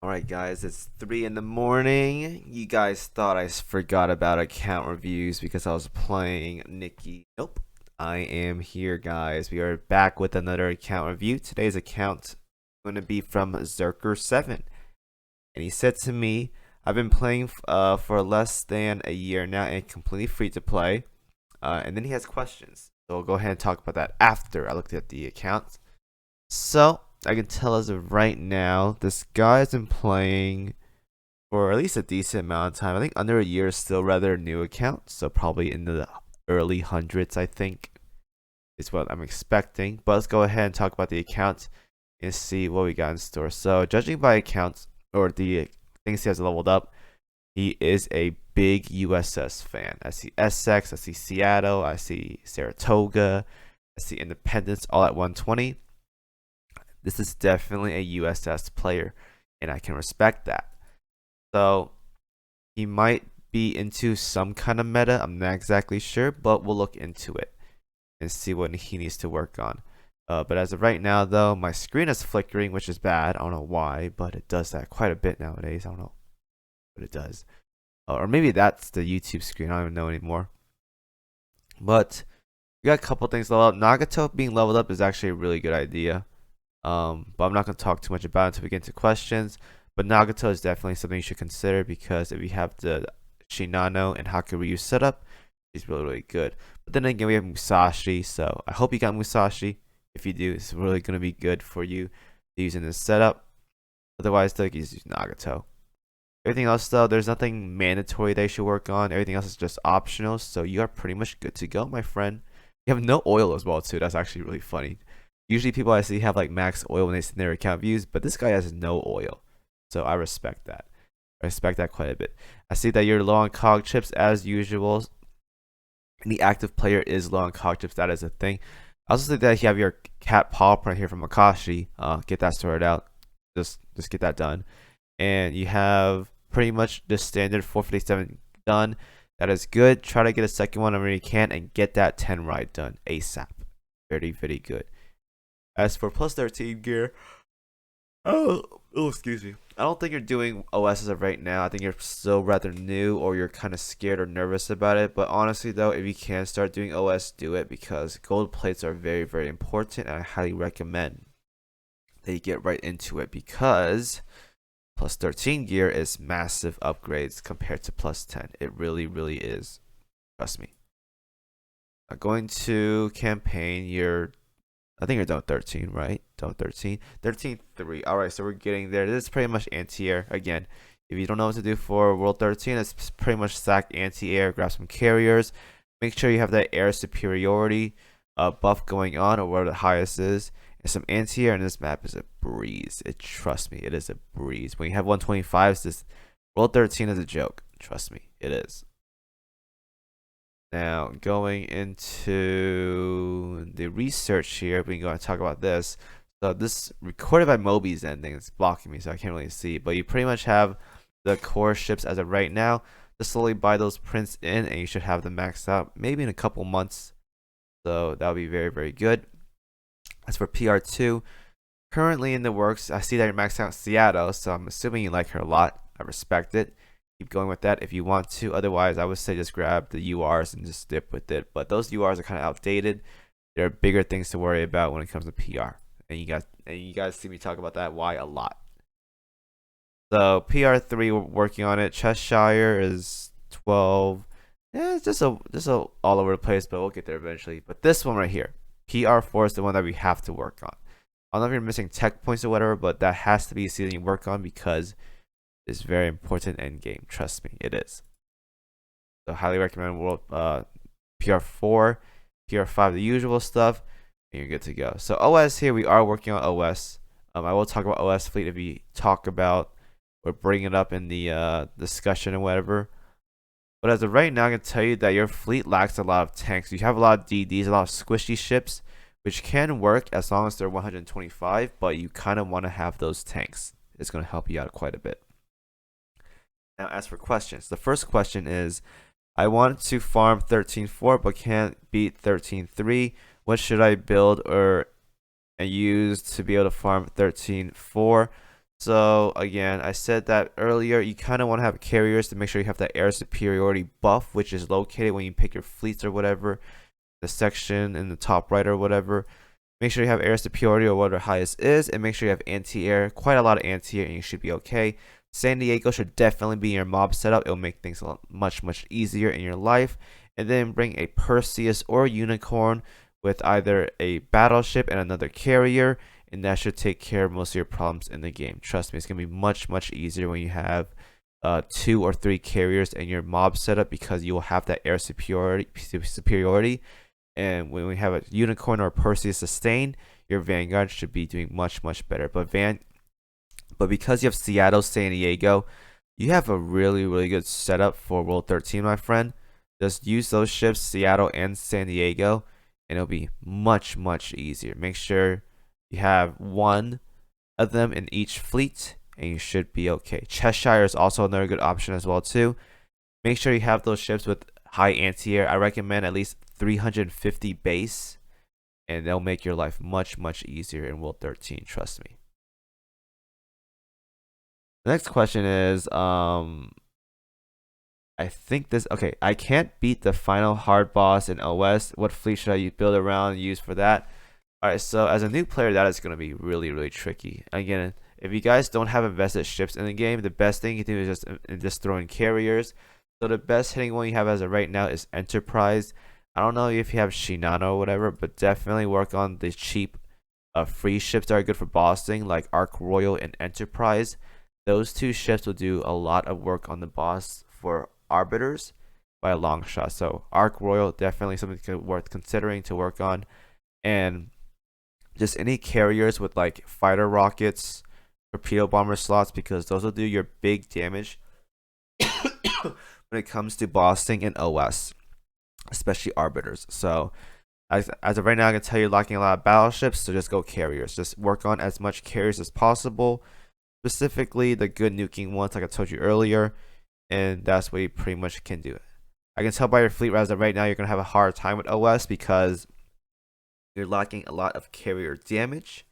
Alright guys, it's 3 in the morning. You guys thought I forgot about account reviews because I was playing Nikki. Nope. I am here guys. We are back with another account review. Today's account is going to be from Zerker7. And he said to me, I've been playing for less than a year now and completely free to play. And then he has questions. So we'll go ahead and talk about that after I looked at the account. So I can tell as of right now, this guy has been playing for at least a decent amount of time. I think under a year is still rather new account, so probably in the early hundreds, I think, is what I'm expecting. But let's go ahead and talk about the account and see what we got in store. So judging by accounts or the things he has leveled up, he is a big USS fan. I see Essex, I see Seattle, I see Saratoga, I see Independence all at 120. This is definitely a USS player, and I can respect that. So he might be into some kind of meta. I'm not exactly sure, but we'll look into it and see what he needs to work on. But as of right now, though, my screen is flickering, which is bad. I don't know why, but it does that quite a bit nowadays. I don't know what it does. Or maybe that's the YouTube screen. I don't even know anymore. But we got a couple things leveled up. Nagato being leveled up is actually a really good idea. But I'm not going to talk too much about it until we get into questions. But Nagato is definitely something you should consider because if you have the Shinano and Hakuryu setup, it's really, really good. But then again, we have Musashi, so I hope you got Musashi. If you do, it's really going to be good for you using this setup. Otherwise, though, you can just use Nagato. Everything else, though, there's nothing mandatory they should work on. Everything else is just optional, so you are pretty much good to go, my friend. You have no oil as well, too. That's actually really funny. Usually people I see have like max oil when they send their account views, but this guy has no oil. So I respect that. I respect that quite a bit. I see that you're low on cog chips as usual. And the active player is low on cog chips. That is a thing. I also see that you have your cat paw print here from Akashi. Get that sorted out. Just get that done. And you have pretty much the standard 457 done. That is good. Try to get a second one whenever you can and get that 10 ride done ASAP. Very, very good. As for plus 13 gear, excuse me. I don't think you're doing OS as of right now. I think you're still rather new or you're kind of scared or nervous about it. But honestly, though, if you can start doing OS, do it because gold plates are very, very important. And I highly recommend that you get right into it because plus 13 gear is massive upgrades compared to plus 10. It really, really is. Trust me. Going to campaign, I think you're done with 13, right? Done with 13. 13-3. Alright, so we're getting there. This is pretty much anti-air. Again, if you don't know what to do for World 13, it's pretty much sack anti-air, grab some carriers. Make sure you have that air superiority buff going on, or whatever the highest is. And some anti-air, and this map is a breeze. Trust me, it is a breeze. When you have 125s, this World 13 is a joke. Trust me, it is. Now, going into the research here, we can go and talk about this. So this recorded by Moby's ending. It's blocking me, so I can't really see. But you pretty much have the core ships as of right now. Just slowly buy those prints in, and you should have them maxed out maybe in a couple months. So that'll be very, very good. As for PR2, currently in the works, I see that you're maxed out Seattle, so I'm assuming you like her a lot. I respect it. Keep going with that if you want to. Otherwise, I would say just grab the URs and just dip with it. But those URs are kind of outdated. There are bigger things to worry about when it comes to PR. And you guys see me talk about that why a lot. So PR3, we're working on it. Cheshire is 12. Yeah, it's just a all over the place, but we'll get there eventually. But this one right here, PR4 is the one that we have to work on. I don't know if you're missing tech points or whatever, but that has to be a season you work on because is very important end game. Trust me, it is. So highly recommend World PR4, PR5, the usual stuff, and you're good to go. So OS here, we are working on OS. I will talk about OS fleet if we talk about or bring it up in the discussion or whatever. But as of right now, I can tell you that your fleet lacks a lot of tanks. You have a lot of DDs, a lot of squishy ships, which can work as long as they're 125, but you kind of want to have those tanks. It's going to help you out quite a bit. Now, as for questions, the first question is, I want to farm 13.4 but can't beat 13.3. What should I build and use to be able to farm 13.4? So again, I said that earlier, you kind of want to have carriers to make sure you have that air superiority buff, which is located when you pick your fleets or whatever, the section in the top right or whatever. Make sure you have air superiority or whatever highest is, and make sure you have anti-air, quite a lot of anti-air, and you should be okay. San Diego should definitely be in your mob setup. It'll make things a lot, much easier in your life. And then bring a Perseus or Unicorn with either a battleship and another carrier, and that should take care of most of your problems in the game. Trust me, it's gonna be much easier when you have 2 or 3 carriers in your mob setup, because you will have that air superiority. And when we have a Unicorn or Perseus sustain, your Vanguard should be doing much better. But because you have Seattle, San Diego, you have a really good setup for World 13, my friend. Just use those ships, Seattle and San Diego, and it'll be much easier. Make sure you have one of them in each fleet, and you should be okay. Cheshire is also another good option as well too. Make sure you have those ships with high anti-air. I recommend at least 350 base, and they'll make your life much easier in World 13. Trust me. The next question is, I think this, okay, I can't beat the final hard boss in OS. What fleet should I build around and use for that? Alright, so as a new player, that is going to be really tricky. Again, if you guys don't have invested ships in the game, the best thing you can do is just throw in carriers. So the best hitting one you have as of right now is Enterprise. I don't know if you have Shinano or whatever, but definitely work on the cheap free ships that are good for bossing, like Ark Royal and Enterprise. Those 2 ships will do a lot of work on the boss for arbiters by a long shot. So Ark Royal, definitely something worth considering to work on. And just any carriers with like fighter rockets, torpedo bomber slots, because those will do your big damage when it comes to bossing in OS, especially arbiters. So as of right now, I can tell you're lacking a lot of battleships, so just go carriers. Just work on as much carriers as possible, specifically the good nuking ones like I told you earlier, and that's what you pretty much can do. I can tell by your fleet as of right now you're going to have a hard time with OS because you're lacking a lot of carrier damage.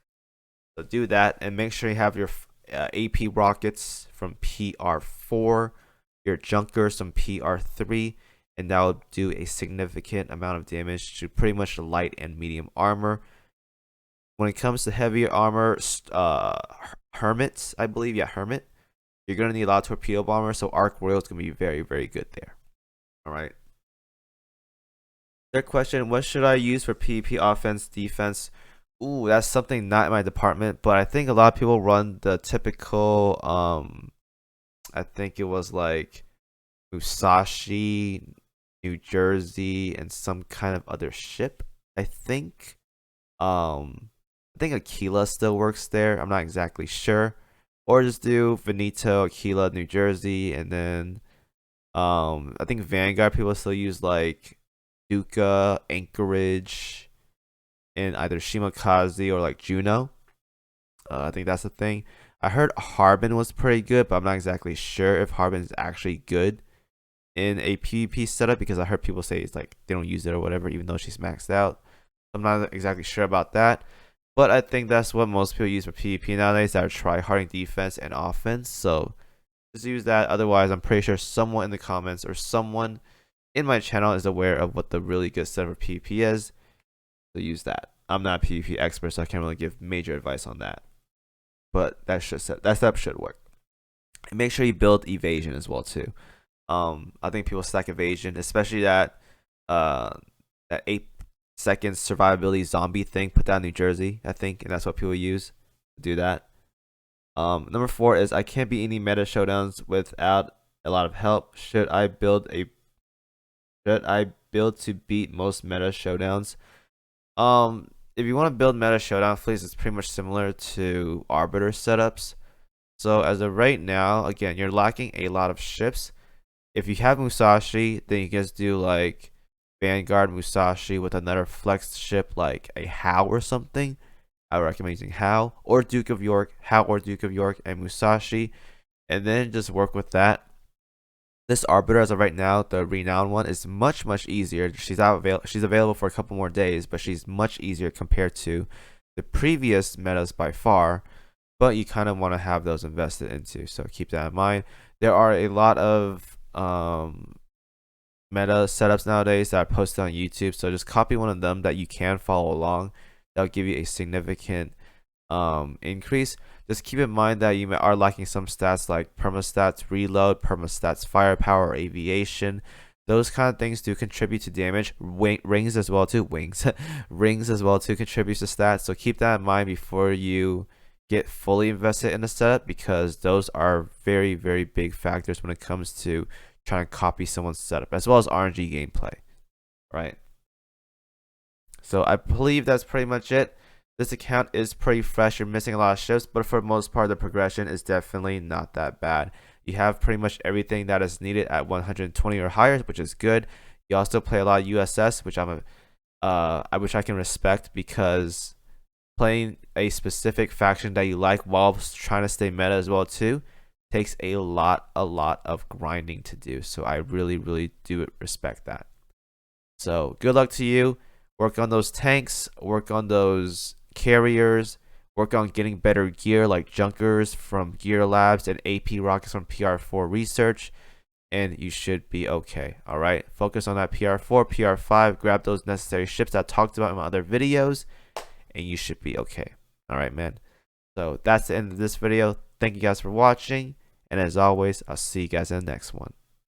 So do that, and make sure you have your AP rockets from PR4, your junkers from PR3, and that will do a significant amount of damage to pretty much the light and medium armor. When it comes to heavier armor, Hermits, I believe, yeah, Hermit, you're going to need a lot of torpedo bombers, so Ark Royal is going to be very good there. Alright. Third question, what should I use for PvP offense, defense? Ooh, that's something not in my department, but I think a lot of people run the typical, I think it was like Musashi, New Jersey, and some kind of other ship, I think. I think Aquila still works there. I'm not exactly sure. Or just do Veneto, Aquila, New Jersey, and then I think Vanguard people still use like Duca, Anchorage, and either Shimakaze or like Juno. I think that's the thing. I heard Harbin was pretty good, but I'm not exactly sure if Harbin is actually good in a PvP setup, because I heard people say it's like they don't use it or whatever, even though she's maxed out. I'm not exactly sure about that. But I think that's what most people use for PvP nowadays, that are tryharding defense and offense. So just use that. Otherwise, I'm pretty sure someone in the comments or someone in my channel is aware of what the really good set for PvP is. So use that. I'm not a PvP expert, so I can't really give major advice on that. But that setup should work. And make sure you build evasion as well too. I think people stack evasion, especially that 8-second survivability zombie thing. Put that in New Jersey, I think, and that's what people use to do that. Number 4 is I can't beat any meta showdowns without a lot of help. Should I build to beat most meta showdowns? If you want to build meta showdown fleets, it's pretty much similar to arbiter setups. So as of right now, again, you're lacking a lot of ships. If you have Musashi, then you just do like Vanguard Musashi with another flex ship like a Howe or something. I would recommend using Howe or Duke of York, and Musashi, and then just work with that. This arbiter as of right now, the renowned one, is much easier. She's available for a couple more days, but she's much easier compared to the previous metas by far. but you kind of want to have those invested into. So keep that in mind. There are a lot of meta setups nowadays that are posted on YouTube. So just copy one of them that you can follow along. That'll give you a significant increase. Just keep in mind that you are lacking some stats like permastats reload, permastats firepower, or aviation. Those kind of things do contribute to damage. Rings as well too. Rings as well too contributes to stats. So keep that in mind before you get fully invested in the setup, because those are very, very big factors when it comes to trying to copy someone's setup, as well as RNG gameplay, right? So I believe that's pretty much it. This account is pretty fresh. You're missing a lot of shifts, but for the most part, the progression is definitely not that bad. You have pretty much everything that is needed at 120 or higher, which is good. You also play a lot of USS, which I wish I can respect, because playing a specific faction that you like while trying to stay meta as well too takes a lot of grinding to do. So I really, really do respect that. So good luck to you. Work on those tanks, work on those carriers, work on getting better gear like Junkers from Gear Labs and AP rockets from PR4 Research, and you should be okay. All right, focus on that PR4, PR5, grab those necessary ships that I talked about in my other videos, and you should be okay. All right, man. So that's the end of this video. Thank you guys for watching, and as always, I'll see you guys in the next one.